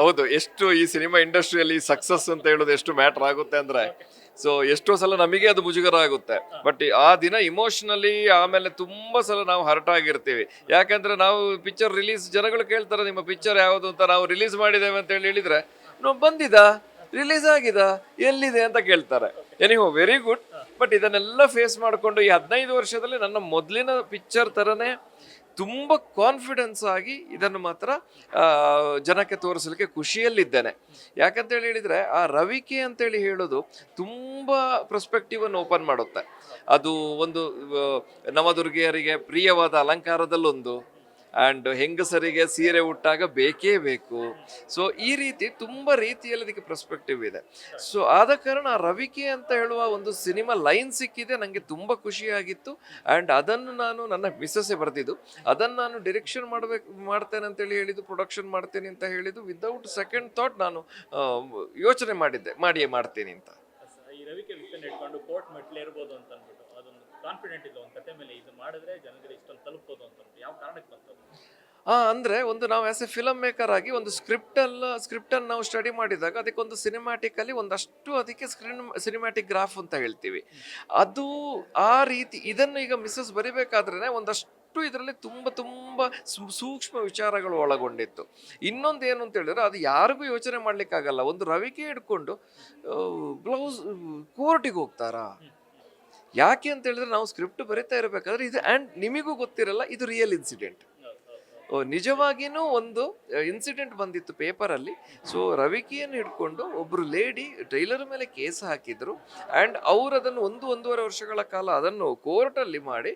ಹೌದು, ಎಷ್ಟು ಈ ಸಿನಿಮಾ ಇಂಡಸ್ಟ್ರಿಯಲ್ಲಿ ಸಕ್ಸಸ್ ಅಂತ ಹೇಳೋದು ಎಷ್ಟು ಮ್ಯಾಟರ್ ಆಗುತ್ತೆ ಅಂದ್ರೆ, ಸೊ ಎಷ್ಟೋ ಸಲ ನಮಗೆ ಅದು ಮುಜುಗರ ಆಗುತ್ತೆ. ಬಟ್ ಆ ದಿನ ಇಮೋಷನಲಿ ಆಮೇಲೆ ತುಂಬಾ ಸಲ ನಾವು ಹರ್ಟ್ ಆಗಿರ್ತೀವಿ. ಯಾಕಂದ್ರೆ ನಾವು ಪಿಕ್ಚರ್ ರಿಲೀಸ್, ಜನಗಳು ಕೇಳ್ತಾರೆ ನಿಮ್ಮ ಪಿಕ್ಚರ್ ಯಾವುದು ಅಂತ. ನಾವು ರಿಲೀಸ್ ಮಾಡಿದ್ದೇವೆ ಅಂತ ಹೇಳಿದ್ರೆ ನಾವು ಬಂದಿದ, ರಿಲೀಸ್ ಆಗಿದ, ಎಲ್ಲಿದೆ ಅಂತ ಕೇಳ್ತಾರೆ. Anyhow very good. ಬಟ್ ಇದನ್ನೆಲ್ಲ ಫೇಸ್ ಮಾಡಿಕೊಂಡು ಈ 15 ವರ್ಷದಲ್ಲಿ ನನ್ನ ಮೊದಲಿನ ಪಿಕ್ಚರ್ ತರನೇ ತುಂಬಾ ಕಾನ್ಫಿಡೆನ್ಸ್ ಆಗಿ ಇದನ್ನು ಮಾತ್ರ ಜನಕ್ಕೆ ತೋರಿಸಲಿಕ್ಕೆ ಖುಷಿಯಲ್ಲಿದ್ದೇನೆ. ಯಾಕಂತ ಹೇಳಿದ್ರೆ ಆ ರವಿಕೆ ಅಂತೇಳಿ ಹೇಳೋದು ತುಂಬಾ ಪರ್ಸ್ಪೆಕ್ಟಿವ್ ಅನ್ನು ಓಪನ್ ಮಾಡುತ್ತೆ. ಅದು ಒಂದು ನವದುರ್ಗಿಯರಿಗೆ ಪ್ರಿಯವಾದ ಅಲಂಕಾರದಲ್ಲೊಂದು, ಆ್ಯಂಡ್ ಹೆಂಗಸರಿಗೆ ಸೀರೆ ಉಟ್ಟಾಗ ಬೇಕೇ ಬೇಕು. ಸೊ ಈ ರೀತಿ ತುಂಬ ರೀತಿಯಲ್ಲಿ ಅದಕ್ಕೆ ಪರ್ಸ್ಪೆಕ್ಟಿವ್ ಇದೆ. ಸೊ ಆದ ಕಾರಣ ರವಿಕೆ ಅಂತ ಹೇಳುವ ಒಂದು ಸಿನಿಮಾ ಲೈನ್ ಸಿಕ್ಕಿದೆ, ನನಗೆ ತುಂಬ ಖುಷಿಯಾಗಿತ್ತು. ಆ್ಯಂಡ್ ಅದನ್ನು ನಾನು, ನನ್ನ ಮಿಸ್ಸಸ್ಸೇ ಬರ್ತಿದ್ದು, ಅದನ್ನು ನಾನು ಡೈರೆಕ್ಷನ್ ಮಾಡ್ತೇನೆ ಅಂತೇಳಿ ಹೇಳಿದ್ದು, ಪ್ರೊಡಕ್ಷನ್ ಮಾಡ್ತೇನೆ ಅಂತ ಹೇಳಿದ್ದು ವಿದೌಟ್ ಸೆಕೆಂಡ್ ಥಾಟ್ ನಾನು ಯೋಚನೆ ಮಾಡಿದ್ದೆ, ಮಾಡಿಯೇ ಮಾಡ್ತೀನಿ ಅಂತ. ಈ ರವಿಕೆ ವಿಷನ್ ಇಟ್ಕೊಂಡು ಕೋರ್ಟ್ ಮೆಟ್ಲೆ ಇರ್ಬೋದು ಅಂತ ಅಂದ್ಬಿಟ್ಟು ಅದೊಂದು ಕಾನ್ಫಿಡೆಂಟ್ ಇಲ್ಲ ಒಂದು ಕತೆ ಮೇಲೆ, ಇದು ಮಾಡಿದ್ರೆ ಜನರಿಗೆ ಇಷ್ಟೊಂದು ತಲುಪೋದು ಅಂತ ಯಾವ ಕಾರಣಕ್ಕೆ ಬಂತು? ಅಂದ್ರೆ ಒಂದು ನಾವು ಆಸ್ ಎ ಫಿಲಮ್ ಮೇಕರ್ ಆಗಿ ಒಂದು ಸ್ಕ್ರಿಪ್ಟನ್ನು ನಾವು ಸ್ಟಡಿ ಮಾಡಿದಾಗ ಅದಕ್ಕೊಂದು ಸಿನಿಮ್ಯಾಟಿಕಲಿ ಒಂದಷ್ಟು ಅದಕ್ಕೆ ಸಿನಿಮ್ಯಾಟಿಕ್ ಗ್ರಾಫ್ ಅಂತ ಹೇಳ್ತೀವಿ. ಅದು ಆ ರೀತಿ ಇದನ್ನು ಈಗ ಮಿಸ್ಸಸ್ ಬರಿಬೇಕಾದ್ರೆ ಒಂದಷ್ಟು ಇದರಲ್ಲಿ ತುಂಬ ಸೂಕ್ಷ್ಮ ವಿಚಾರಗಳು ಒಳಗೊಂಡಿತ್ತು. ಇನ್ನೊಂದು ಏನು ಅಂತ ಹೇಳಿದ್ರೆ ಅದು ಯಾರಿಗೂ ಯೋಚನೆ ಮಾಡ್ಲಿಕ್ಕಾಗಲ್ಲ. ಒಂದು ರವಿಕೆ ಹಿಡ್ಕೊಂಡು ಬ್ಲೌಸ್ ಕೋರ್ಟಿಗೆ ಹೋಗ್ತಾರಾ? ಯಾಕೆ ಅಂತ ಹೇಳಿದ್ರೆ ನಾವು ಸ್ಕ್ರಿಪ್ಟ್ ಬರಿತಾ ಇರಬೇಕಾದ್ರೆ ಇದು, ಆ್ಯಂಡ್ ನಿಮಗೂ ಗೊತ್ತಿರಲ್ಲ ಇದು ರಿಯಲ್ ಇನ್ಸಿಡೆಂಟ್. ನಿಜವಾಗಿನೂ ಒಂದು ಇನ್ಸಿಡೆಂಟ್ ಬಂದಿತ್ತು ಪೇಪರಲ್ಲಿ. ಸೊ ರವಿಕಿಯನ್ನು ಹಿಡ್ಕೊಂಡು ಒಬ್ರು ಲೇಡಿ ಟೈಲರ್ ಮೇಲೆ ಕೇಸ್ ಹಾಕಿದ್ರು, ಆ್ಯಂಡ್ ಅವರು ಅದನ್ನು 1-1.5 ವರ್ಷಗಳ ಕಾಲ ಅದನ್ನು ಕೋರ್ಟಲ್ಲಿ ಮಾಡಿ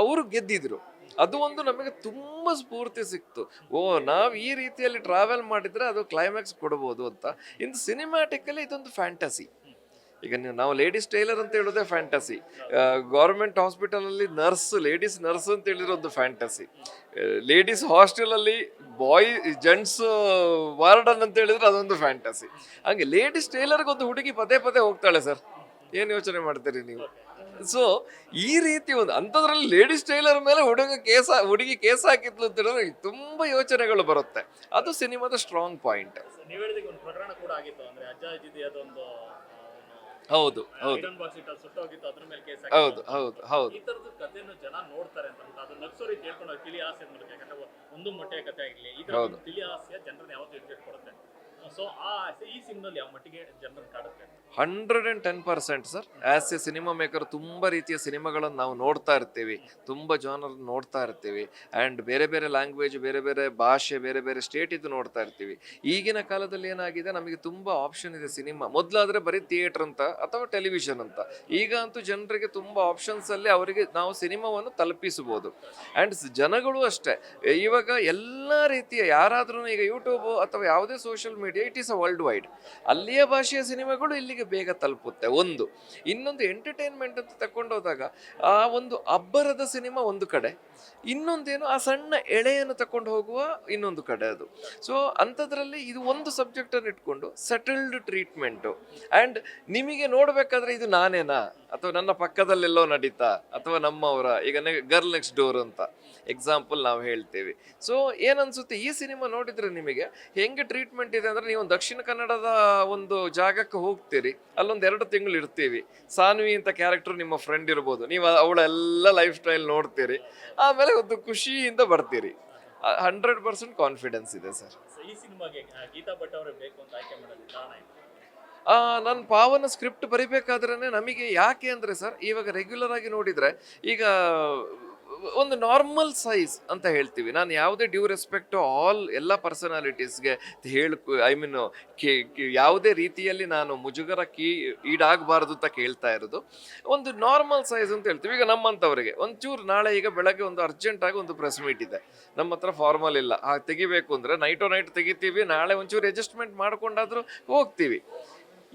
ಅವರು ಗೆದ್ದಿದ್ರು. ಅದು ಒಂದು ನಮಗೆ ತುಂಬ ಸ್ಫೂರ್ತಿ ಸಿಕ್ತು. ನಾವು ಈ ರೀತಿಯಲ್ಲಿ ಟ್ರಾವೆಲ್ ಮಾಡಿದ್ರೆ ಅದು ಕ್ಲೈಮ್ಯಾಕ್ಸ್ ಕೊಡ್ಬೋದು ಅಂತ. ಇನ್ನು ಸಿನಿಮ್ಯಾಟಿಕಲಿ ಇದೊಂದು ಫ್ಯಾಂಟಸಿ. ಈಗ ನಾವು ಲೇಡೀಸ್ ಟೈಲರ್ ಅಂತ ಹೇಳೋದೇ ಫ್ಯಾಂಟಸಿ. ಗೌರ್ಮೆಂಟ್ ಹಾಸ್ಪಿಟಲಲ್ಲಿ ಲೇಡೀಸ್ ನರ್ಸ್ ಅಂತ ಹೇಳಿರೋ ಒಂದು ಫ್ಯಾಂಟಸಿ. ಲೇಡೀಸ್ ಹಾಸ್ಟೆಲಲ್ಲಿ ಜೆಂಟ್ಸ್ ವಾರ್ಡನ್ ಅಂತ ಹೇಳಿದ್ರೆ ಅದೊಂದು ಫ್ಯಾಂಟಸಿ. ಹಾಗೆ ಲೇಡೀಸ್ ಟೈಲರ್ಗೆ ಒಂದು ಹುಡುಗಿ ಪದೇ ಹೋಗ್ತಾಳೆ ಸರ್, ಏನು ಯೋಚನೆ ಮಾಡ್ತೀರಿ ನೀವು? ಸೊ ಈ ರೀತಿ ಒಂದು ಅಂಥದ್ರಲ್ಲಿ ಲೇಡೀಸ್ ಟೈಲರ್ ಮೇಲೆ ಹುಡುಗಿ ಕೇಸ್ ಹಾಕಿದ್ಲು ಅಂತ ಹೇಳಿದ್ರೆ ತುಂಬಾ ಯೋಚನೆಗಳು ಬರುತ್ತೆ. ಅದು ಸಿನಿಮಾದ ಸ್ಟ್ರಾಂಗ್ ಪಾಯಿಂಟ್. ಹೌದು ಹೌದು ಹೌದು ಹೌದು ಹೌದು. ಈ ತರದ ಕಥೆಯನ್ನು ಜನ ನೋಡ್ತಾರೆ ಅಂತ ಅದು ನಗ್ಸೋ ರೀತಿ ಹೇಳ್ಕೊಂಡು ತಿಳಿ ಹಾಸ್ಯ ಮೂಲಕ, ಯಾಕಂದ್ರೆ ಒಂದು ಮೊಟ್ಟೆಯ ಕಥೆ ಆಗಲಿ ಈ ತರ ತಿಳಿ ಹಾಸ್ಯ ಜನರನ್ನ ಯಾವತ್ತೂ ಇಟ್ಕೊಡುತ್ತೆ. ಸೊ ಈ ಸಿನಿಮಾದಲ್ಲಿ ಯಾವ ಮಟ್ಟಿಗೆ ಜನರನ್ನು ಕಾಡುತ್ತೆ? 110% sir. As A cinema maker ತುಂಬ ರೀತಿಯ ಸಿನಿಮಾಗಳನ್ನು ನಾವು ನೋಡ್ತಾ ಇರ್ತೀವಿ, ತುಂಬ ಜಾನರ್ ನೋಡ್ತಾ ಇರ್ತೀವಿ, ಆ್ಯಂಡ್ ಬೇರೆ ಲ್ಯಾಂಗ್ವೇಜ್, ಬೇರೆ ಭಾಷೆ, ಬೇರೆ ಸ್ಟೇಟ್ ಇದು ನೋಡ್ತಾ ಇರ್ತೀವಿ. ಈಗಿನ ಕಾಲದಲ್ಲಿ ಏನಾಗಿದೆ, ನಮಗೆ ತುಂಬ ಆಪ್ಷನ್ ಇದೆ ಸಿನಿಮಾ. ಮೊದಲಾದರೆ ಬರೀ ಥಿಯೇಟರ್ ಅಂತ ಅಥವಾ ಟೆಲಿವಿಷನ್ ಅಂತ. ಈಗ ಅಂತೂ ಜನರಿಗೆ ತುಂಬ ಆಪ್ಷನ್ಸಲ್ಲಿ ಅವರಿಗೆ ನಾವು ಸಿನಿಮಾವನ್ನು ತಲುಪಿಸಬಹುದು. ಆ್ಯಂಡ್ ಜನಗಳು ಅಷ್ಟೇ, ಇವಾಗ ಎಲ್ಲ ರೀತಿಯ ಯಾರಾದ್ರೂ ಈಗ ಯೂಟ್ಯೂಬ್ ಅಥವಾ ಯಾವುದೇ social media, it is a world wide. ಅಲ್ಲಿಯ ಭಾಷೆಯ ಸಿನಿಮಾಗಳು ಇಲ್ಲಿಗೆ ಬೇಗ ತಲುಪುತ್ತೆ. ಒಂದು ಇನ್ನೊಂದು ಎಂಟರ್ಟೈನ್ಮೆಂಟ್ ಅಂತ ತಕೊಂಡೋದಾಗ ಆ ಒಂದು ಅಬ್ಬರದ ಸಿನಿಮಾ ಒಂದು ಕಡೆ, ಇನ್ನೊಂದೇನು ಆ ಸಣ್ಣ ಎಳೆಯನ್ನು ತಕೊಂಡು ಹೋಗುವ ಇನ್ನೊಂದು ಕಡೆ ಅದು. ಸೊ ಅಂಥದ್ರಲ್ಲಿ ಇದು ಒಂದು ಸಬ್ಜೆಕ್ಟ್ ಅನ್ನು ಇಟ್ಕೊಂಡು ಸೆಟಲ್ಡ್ ಟ್ರೀಟ್ಮೆಂಟು. ಆ್ಯಂಡ್ ನಿಮಗೆ ನೋಡ್ಬೇಕಾದ್ರೆ ಇದು ನಾನೇನಾ ಅಥವಾ ನನ್ನ ಪಕ್ಕದಲ್ಲೆಲ್ಲೋ ನಡೀತಾ ಅಥವಾ ನಮ್ಮವರ, ಈಗ ಗರ್ಲ್ ನೆಕ್ಸ್ಟ್ ಡೋರ್ ಅಂತ ಎಕ್ಸಾಂಪಲ್ ನಾವು ಹೇಳ್ತೇವೆ. ಸೊ ಏನನ್ಸುತ್ತೆ ಈ ಸಿನಿಮಾ ನೋಡಿದ್ರೆ ನಿಮಗೆ ಹೆಂಗೆ ಟ್ರೀಟ್ಮೆಂಟ್ ಇದೆ ಅಂದ್ರೆ, ನೀವು ದಕ್ಷಿಣ ಕನ್ನಡದ ಒಂದು ಜಾಗಕ್ಕೆ ಹೋಗ್ತೀರಿ, ಅಲ್ಲೊಂದು 2 ತಿಂಗಳು ಇರ್ತೀವಿ, ಸಾನ್ವಿ ಅಂತ ಕ್ಯಾರೆಕ್ಟರ್ ನಿಮ್ಮ ಫ್ರೆಂಡ್ ಇರ್ಬೋದು, ನೀವು ಅವಳೆಲ್ಲ ಲೈಫ್ ಸ್ಟೈಲ್ ನೋಡ್ತೀರಿ, ಆಮೇಲೆ ಒಂದು ಖುಷಿಯಿಂದ ಬರ್ತೀರಿ. 100% ಕಾನ್ಫಿಡೆನ್ಸ್ ಇದೆ ಸರ್. ಈ ಸಿನಿಮಾಗೆ ಗೀತಾ ಭಟ್ ಅವರೇ ಬೇಕು ಅಂತ ಆಯ್ಕೆ ಮಾಡೋದು ಕಾರಣ ಏನು? ನನ್ನ ಪಾವನ ಸ್ಕ್ರಿಪ್ಟ್ ಬರಿಬೇಕಾದ್ರೆ ನಮಗೆ ಯಾಕೆ ಅಂದರೆ ಸರ್, ಇವಾಗ ರೆಗ್ಯುಲರ್ ಆಗಿ ನೋಡಿದರೆ ಈಗ ಒಂದು ನಾರ್ಮಲ್ ಸೈಜ್ ಅಂತ ಹೇಳ್ತೀವಿ. ನಾನು ಯಾವುದೇ ಡ್ಯೂ ರೆಸ್ಪೆಕ್ಟ್ ಎಲ್ಲ ಪರ್ಸನಾಲಿಟೀಸ್ಗೆ ಯಾವುದೇ ರೀತಿಯಲ್ಲಿ ನಾನು ಈಡಾಗಬಾರ್ದು ಅಂತ ಕೇಳ್ತಾ ಇರೋದು. ಒಂದು ನಾರ್ಮಲ್ ಸೈಜ್ ಅಂತ ಹೇಳ್ತೀವಿ. ಈಗ ನಮ್ಮಂಥವ್ರಿಗೆ ಒಂಚೂರು ನಾಳೆ ಈಗ ಬೆಳಗ್ಗೆ ಒಂದು ಅರ್ಜೆಂಟಾಗಿ ಒಂದು ಪ್ರೆಸ್ ಮೀಟ್ ಇದೆ, ನಮ್ಮ ಹತ್ರ ಫಾರ್ಮಲ್ ಇಲ್ಲ, ತೆಗಿಬೇಕು ಅಂದರೆ ನೈಟ್ ತೆಗಿತೀವಿ, ನಾಳೆ ಒಂಚೂರು ಅಡ್ಜಸ್ಟ್ಮೆಂಟ್ ಮಾಡ್ಕೊಂಡಾದ್ರೂ ಹೋಗ್ತೀವಿ.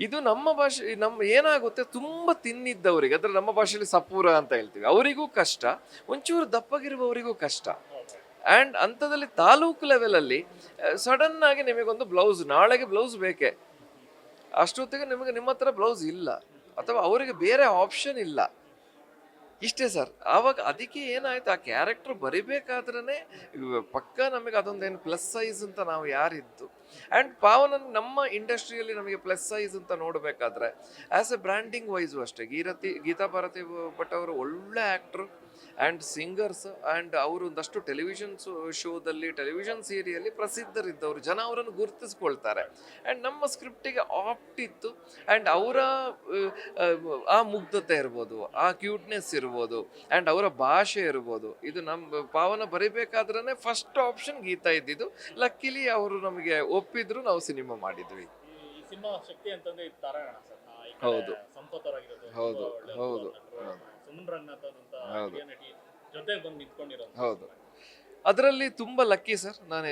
ಇದು ನಮ್ಮ ಭಾಷೆ, ಏನಾಗುತ್ತೆ, ತುಂಬ ತಿನ್ನಿದ್ದವರಿಗೆ, ಅಂದರೆ ನಮ್ಮ ಭಾಷೆಯಲ್ಲಿ ಸಪೂರ ಅಂತ ಹೇಳ್ತೀವಿ, ಅವರಿಗೂ ಕಷ್ಟ, ಒಂಚೂರು ದಪ್ಪಗಿರುವವರಿಗೂ ಕಷ್ಟ. ಆ್ಯಂಡ್ ಅಂಥದ್ದಲ್ಲಿ ತಾಲೂಕು ಲೆವೆಲಲ್ಲಿ ಸಡನ್ ಆಗಿ ನಿಮಗೊಂದು ಬ್ಲೌಸ್, ನಾಳೆಗೆ ಬ್ಲೌಸ್ ಬೇಕೇ, ಅಷ್ಟೊತ್ತಿಗೆ ನಿಮ್ಮ ಹತ್ರ ಬ್ಲೌಸ್ ಇಲ್ಲ ಅಥವಾ ಅವರಿಗೆ ಬೇರೆ ಆಪ್ಷನ್ ಇಲ್ಲ. ಇಷ್ಟೇ ಸರ್. ಆವಾಗ ಅದಕ್ಕೆ ಏನಾಯ್ತು, ಆ ಕ್ಯಾರೆಕ್ಟರ್ ಬರಿಬೇಕಾದ್ರೇನೆ ಪಕ್ಕ ನಮಗೆ ಅದೊಂದೇನು ಪ್ಲಸ್ ಸೈಜ್ ಅಂತ ನಾವು ಯಾರಿದ್ದು. ಆ್ಯಂಡ್ ಪಾವನನ್ ನಮ್ಮ ಇಂಡಸ್ಟ್ರಿಯಲ್ಲಿ ನಮಗೆ ಪ್ಲಸ್ ಸೈಜ್ ಅಂತ ನೋಡಬೇಕಾದ್ರೆ ಆ್ಯಸ್ ಎ ಬ್ರ್ಯಾಂಡಿಂಗ್ ವೈಸು ಅಷ್ಟೇ, ಗೀತಾ ಭಾರತಿ ಭಟ್ ಅವರು ಒಳ್ಳೆ ಆ್ಯಕ್ಟ್ರು ಆ್ಯಂಡ್ ಸಿಂಗರ್ಸ್, ಆ್ಯಂಡ್ ಅವರು ಒಂದಷ್ಟು ಟೆಲಿವಿಷನ್ ಶೋದಲ್ಲಿ, ಟೆಲಿವಿಷನ್ ಸೀರಿಯಲ್ಲಿ ಪ್ರಸಿದ್ಧರಿದ್ದವರು, ಜನ ಅವರನ್ನು ಗುರುತಿಸ್ಕೊಳ್ತಾರೆ. ಆ್ಯಂಡ್ ನಮ್ಮ ಸ್ಕ್ರಿಪ್ಟಿಗೆ ಆಪ್ಟ್ ಇತ್ತು. ಆ್ಯಂಡ್ ಅವರ ಆ ಮುಗ್ಧತೆ ಇರ್ಬೋದು, ಆ ಕ್ಯೂಟ್ನೆಸ್ ಇರ್ಬೋದು, ಆ್ಯಂಡ್ ಅವರ ಭಾಷೆ ಇರ್ಬೋದು, ಇದು ನಮ್ಮ ಪಾವನ ಬರಿಬೇಕಾದ್ರೇ ಫಸ್ಟ್ ಆಪ್ಷನ್ ಗೀತಾ ಇದ್ದಿದ್ದು. ಲಕ್ಕಿಲಿ ಅವರು ನಮಗೆ ಒಪ್ಪಿದ್ರು, ನಾವು ಸಿನಿಮಾ ಮಾಡಿದ್ವಿ. ಈ ಸಿನಿಮಾ ಶಕ್ತಿ ಅಂತಂದ್ರೆ ಇದು ತಾರಾಗಣ ಸರ್. ಈ ಕಡೆ ಹೌದು. ಸಂಪತ್ ಅವರಾಗಿರೋದು, ಹೌದು, ತುಂಬಾ ಒಳ್ಳೆ ಹೌದು, ನಟರು. ಸುಮನ್ ರಂಗನಾಥ್ ಅಂತ ಹೌದು. ಹಿರಿಯ ನಟಿ ಜೊತೆಗೆ ಬಂದು ನಿಂತ್ಕೊಂಡಿರೋ. ಹೌದು, ಅದರಲ್ಲಿ ತುಂಬ ಲಕ್ಕಿ ಸರ್. ನಾನು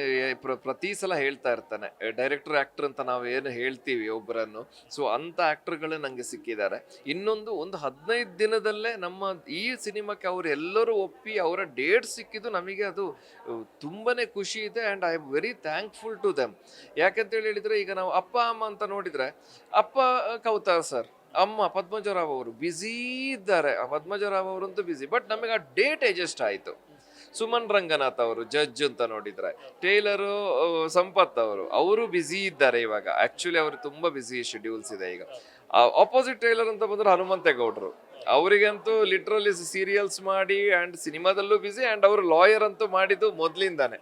ಪ್ರತಿ ಸಲ ಹೇಳ್ತಾ ಇರ್ತಾನೆ, ಡೈರೆಕ್ಟರ್ ಆ್ಯಕ್ಟರ್ ಅಂತ ನಾವು ಏನು ಹೇಳ್ತೀವಿ ಒಬ್ಬರನ್ನು, ಸೊ ಅಂಥ ಆ್ಯಕ್ಟರ್ಗಳೇ ನನಗೆ ಸಿಕ್ಕಿದ್ದಾರೆ. ಒಂದು 15 ದಿನದಲ್ಲೇ ನಮ್ಮ ಈ ಸಿನಿಮಾಕ್ಕೆ ಅವರು ಎಲ್ಲರೂ ಒಪ್ಪಿ ಅವರ ಡೇಟ್ ಸಿಕ್ಕಿದ್ದು ನಮಗೆ ಅದು ತುಂಬಾ ಖುಷಿ ಇದೆ. And I am very thankful to them. ಯಾಕಂತೇಳಿ ಹೇಳಿದರೆ, ಈಗ ನಾವು ಅಪ್ಪ ಅಮ್ಮ ಅಂತ ನೋಡಿದರೆ, ಅಪ್ಪ ಕೌತಾರ್ ಸರ್, ಅಮ್ಮ ಪದ್ಮಜರಾವ್ ಅವರು ಬ್ಯುಸಿ ಇದ್ದಾರೆ. ಪದ್ಮಜರಾವ್ ಅವರಂತೂ ಬ್ಯುಸಿ, ಬಟ್ ನಮಗೆ ಆ ಡೇಟ್ ಅಡ್ಜಸ್ಟ್ ಆಯಿತು. ಸುಮನ್ ರಂಗನಾಥ್ ಅವರು ಜಡ್ಜ್ ಅಂತ ನೋಡಿದ್ರೆ, ಟೇಲರು ಸಂಪತ್ ಅವರು ಬ್ಯುಸಿ ಇದ್ದಾರೆ ಇವಾಗ. ಆಕ್ಚುಲಿ ಅವರು ತುಂಬಾ ಬ್ಯುಸಿ ಶೆಡ್ಯೂಲ್ಸ್ ಇದೆ ಈಗ. ಆಪೋಸಿಟ್ ಟೇಲರ್ ಅಂತ ಬಂದ್ರೆ ಹನುಮಂತೇಗೌಡರು, ಅವರಿಗಂತೂ ಲಿಟ್ರಲಿ ಸೀರಿಯಲ್ಸ್ ಮಾಡಿ ಆ್ಯಂಡ್ ಸಿನಿಮಾದಲ್ಲೂ ಬ್ಯುಸಿ, ಆ್ಯಂಡ್ ಅವರು ಲಾಯರ್ ಅಂತೂ ಮಾಡಿದ್ದು ಮೊದಲಿಂದಾನೆ.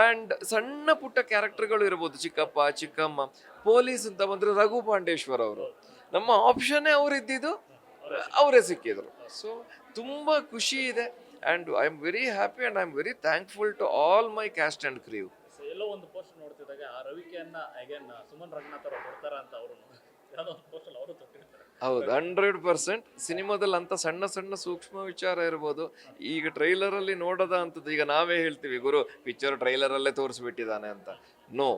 ಆ್ಯಂಡ್ ಸಣ್ಣ ಪುಟ್ಟ ಕ್ಯಾರೆಕ್ಟರ್ಗಳು ಇರ್ಬೋದು, ಚಿಕ್ಕಪ್ಪ ಚಿಕ್ಕಮ್ಮ. ಪೊಲೀಸ್ ಅಂತ ಬಂದ್ರೆ ರಘು ಪಾಂಡೇಶ್ವರ್ ಅವರು, ನಮ್ಮ ಆಪ್ಷನ್ನೇ ಅವ್ರು ಇದ್ದಿದ್ದು, ಅವರೇ ಸಿಕ್ಕಿದ್ರು. ಸೊ ತುಂಬಾ ಖುಷಿ ಇದೆ. And I am very happy and I am very thankful to all my cast and crew. ಎಲ್ಲೋ ಒಂದು ಪೋಸ್ಟ್ ನೋಡ್ತಿದ್ದಾಗ ಆ ರವಿಕೆಯನ್ನ ಅಗೇನ್ ಸುಮನ್ ರಂಗನಾಥ್ ಅವರು ಕೊಡ್ತಾರ ಅಂತ ಅವರು ಯಾವುದೋ ಒಂದು ಪೋಸ್ಟ್ ಅಲ್ಲಿ ಅವರು ತೊಟ್ಟಿರ್ತಾರೆ. ಹೌದು, 100%. ಸಿನಿಮಾದಲ್ಲಿ ಅಂತ ಸಣ್ಣ ಸಣ್ಣ ಸೂಕ್ಷ್ಮ ವಿಚಾರ ಇರ್ಬೋದು. ಈಗ ಟ್ರೈಲರಲ್ಲಿ ನೋಡೋದ ಅಂತದ್ದು, ಈಗ ನಾವೇ ಹೇಳ್ತೀವಿ ಗುರು ಪಿಕ್ಚರ್ ಟ್ರೈಲರಲ್ಲೇ ತೋರಿಸ್ಬಿಟ್ಟಿದ್ದಾನೆ ಅಂತ. ನೋ,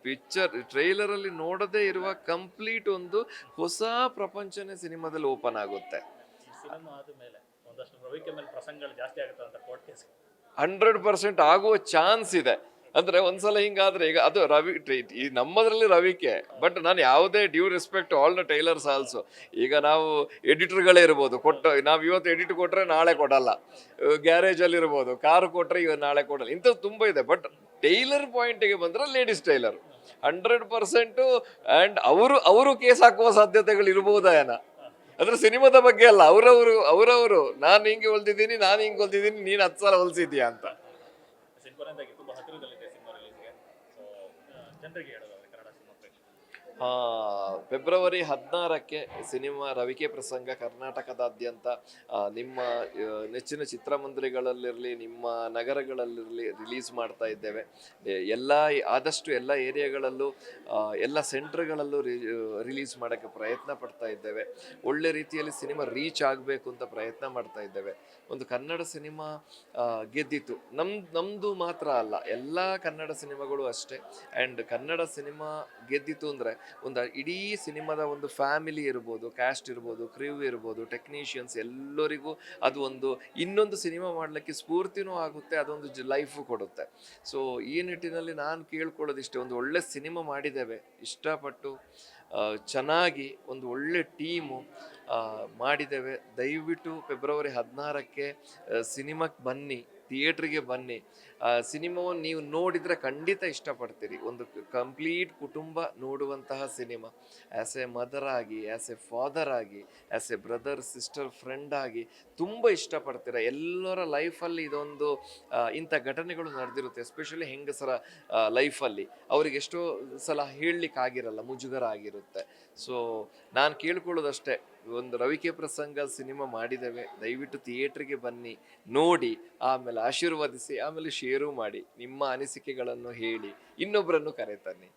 ಪಿಕ್ಚರ್ ಟ್ರೈಲರಲ್ಲಿ ನೋಡದೇ ಇರುವ ಕಂಪ್ಲೀಟ್ ಒಂದು ಹೊಸ ಪ್ರಪಂಚನೇ ಸಿನಿಮಾದಲ್ಲಿ ಓಪನ್ ಆಗುತ್ತೆ. ಈ ಸಿನಿಮಾ ಆದ್ಮೇಲೆ ಒಂದಷ್ಟು ರವಿಕೆ ಮೇಲೆ ಪ್ರಸಂಗಗಳು ಜಾಸ್ತಿ ಆಗುತ್ತೆ ಅಂತ ಕೋರ್ಟ್ ಕೇಸ್ 100% ಆಗುವ ಚಾನ್ಸ್ ಇದೆ. ಅಂದ್ರೆ ಒಂದ್ಸಲ ಹಿಂಗಾದ್ರೆ, ಈಗ ಅದು ಈ ನಮ್ಮದ್ರಲ್ಲಿ ರವಿಕೆ, ಬಟ್ ನಾನು ಯಾವುದೇ due respect all the tailors also. ಈಗ ನಾವು ಎಡಿಟರ್ಗಳೇ ಇರ್ಬೋದು, ನಾವು ಇವತ್ತು ಎಡಿಟ್ ಕೊಟ್ರೆ ನಾಳೆ ಕೊಡಲ್ಲ, ಗ್ಯಾರೇಜಲ್ಲಿ ಇರ್ಬೋದು, ಕಾರು ಕೊಟ್ರೆ ಇವಾಗ ನಾಳೆ ಕೊಡಲ್ಲ, ಇಂಥದ್ದು ತುಂಬ ಇದೆ. ಬಟ್ ಟೈಲರ್ ಪಾಯಿಂಟಿಗೆ ಬಂದ್ರೆ ಲೇಡೀಸ್ ಟೈಲರ್ 100%. ಆ್ಯಂಡ್ ಅವರು ಕೇಸ್ ಹಾಕುವ ಸಾಧ್ಯತೆಗಳು ಇರ್ಬೋದಾ ಏನ, ಅಂದ್ರೆ ಸಿನಿಮಾದ ಬಗ್ಗೆ ಅಲ್ಲ, ಅವರವರು ನಾನು ಹಿಂಗೆ ಹೊಲ್ದಿದ್ದೀನಿ, ನೀನು 10 ಸಲ ಹೊಲ್ಸಿದ್ಯಾ ಅಂತ. ಸಿನಿಮಾದಾಗಿ ತುಂಬಾ ಹತ್ತಿರದಲ್ಲಿದೆ ಸಿನಿಮಾ ರಿಲೀಸ್ಗೆ. ಸೊ ಜನರಿಗೆ ಹೇಳೋದಾದ್ರೆ ಕನ್ನಡ ಸಿನಿಮಾ ಫೆಬ್ರವರಿ 16ಕ್ಕೆ ಸಿನಿಮಾ ರವಿಕೆ ಪ್ರಸಂಗ ಕರ್ನಾಟಕದಾದ್ಯಂತ ನಿಮ್ಮ ನೆಚ್ಚಿನ ಚಿತ್ರಮಂದಿರಗಳಲ್ಲಿರಲಿ, ನಿಮ್ಮ ನಗರಗಳಲ್ಲಿರಲಿ ರಿಲೀಸ್ ಮಾಡ್ತಾ ಇದ್ದೇವೆ. ಆದಷ್ಟು ಎಲ್ಲ ಏರಿಯಾಗಳಲ್ಲೂ, ಎಲ್ಲ ಸೆಂಟ್ರ್ಗಳಲ್ಲೂ ರಿಲೀಸ್ ಮಾಡೋಕ್ಕೆ ಪ್ರಯತ್ನ ಪಡ್ತಾ ಇದ್ದೇವೆ. ಒಳ್ಳೆ ರೀತಿಯಲ್ಲಿ ಸಿನಿಮಾ ರೀಚ್ ಆಗಬೇಕು ಅಂತ ಪ್ರಯತ್ನ ಮಾಡ್ತಾ ಇದ್ದೇವೆ. ಒಂದು ಕನ್ನಡ ಸಿನಿಮಾ ಗೆದ್ದಿತ್ತು, ನಮ್ಮದು ಮಾತ್ರ ಅಲ್ಲ, ಎಲ್ಲ ಕನ್ನಡ ಸಿನಿಮಾಗಳು ಅಷ್ಟೇ. ಆ್ಯಂಡ್ ಕನ್ನಡ ಸಿನಿಮಾ ಗೆದ್ದಿತ್ತು ಅಂದರೆ ಒಂದು ಇಡೀ ಸಿನಿಮಾದ ಒಂದು ಫ್ಯಾಮಿಲಿ ಇರ್ಬೋದು, ಕ್ಯಾಸ್ಟ್ ಇರ್ಬೋದು, ಕ್ರೀವ್ ಇರ್ಬೋದು, ಟೆಕ್ನಿಷಿಯನ್ಸ್ ಎಲ್ಲರಿಗೂ ಅದು ಇನ್ನೊಂದು ಸಿನಿಮಾ ಮಾಡಲಿಕ್ಕೆ ಸ್ಫೂರ್ತಿನೂ ಆಗುತ್ತೆ, ಅದೊಂದು ಲೈಫು ಕೊಡುತ್ತೆ. ಸೊ ಈ ನಿಟ್ಟಿನಲ್ಲಿ ನಾನು ಕೇಳ್ಕೊಳ್ಳೋದಿಷ್ಟೇ, ಒಂದು ಒಳ್ಳೆ ಸಿನಿಮಾ ಮಾಡಿದ್ದೇವೆ, ಇಷ್ಟಪಟ್ಟು ಚೆನ್ನಾಗಿ ಒಂದು ಒಳ್ಳೆ ಟೀಮು ಮಾಡಿದ್ದೇವೆ. ದಯವಿಟ್ಟು ಫೆಬ್ರವರಿ 16ಕ್ಕೆ ಸಿನಿಮಾಕ್ಕೆ ಬನ್ನಿ, ಥಿಯೇಟ್ರಿಗೆ ಬನ್ನಿ. ಸಿನಿಮಾವನ್ನು ನೀವು ನೋಡಿದರೆ ಖಂಡಿತ ಇಷ್ಟಪಡ್ತೀರಿ. ಒಂದು ಕಂಪ್ಲೀಟ್ ಕುಟುಂಬ ನೋಡುವಂತಹ ಸಿನಿಮಾ. ಆ್ಯಸ್ ಎ ಮದರ್ ಆಗಿ, ಆ್ಯಸ್ ಎ ಫಾದರ್ ಆಗಿ, as A brother sister friend ಆಗಿ ತುಂಬ ಇಷ್ಟಪಡ್ತೀರ. ಎಲ್ಲರ ಲೈಫಲ್ಲಿ ಇಂಥ ಘಟನೆಗಳು ನಡೆದಿರುತ್ತೆ, ಎಸ್ಪೆಷಲಿ ಹೆಂಗಸರ ಲೈಫಲ್ಲಿ ಅವ್ರಿಗೆ ಎಷ್ಟೋ ಸಲ ಹೇಳಲಿಕ್ಕಾಗಿರಲ್ಲ, ಮುಜುಗರ ಆಗಿರುತ್ತೆ. ಸೊ ನಾನು ಕೇಳ್ಕೊಳ್ಳೋದಷ್ಟೇ, ಒಂದು ರವಿಕೆ ಪ್ರಸಂಗ ಸಿನಿಮಾ ಮಾಡಿದ್ದೇವೆ, ದಯವಿಟ್ಟು ಥಿಯೇಟ್ರಿಗೆ ಬನ್ನಿ, ನೋಡಿ, ಆಮೇಲೆ ಆಶೀರ್ವದಿಸಿ, ಆಮೇಲೆ ಶೇರು ಮಾಡಿ, ನಿಮ್ಮ ಅನಿಸಿಕೆಗಳನ್ನು ಹೇಳಿ, ಇನ್ನೊಬ್ಬರನ್ನು ಕರೆತನ್ನಿ.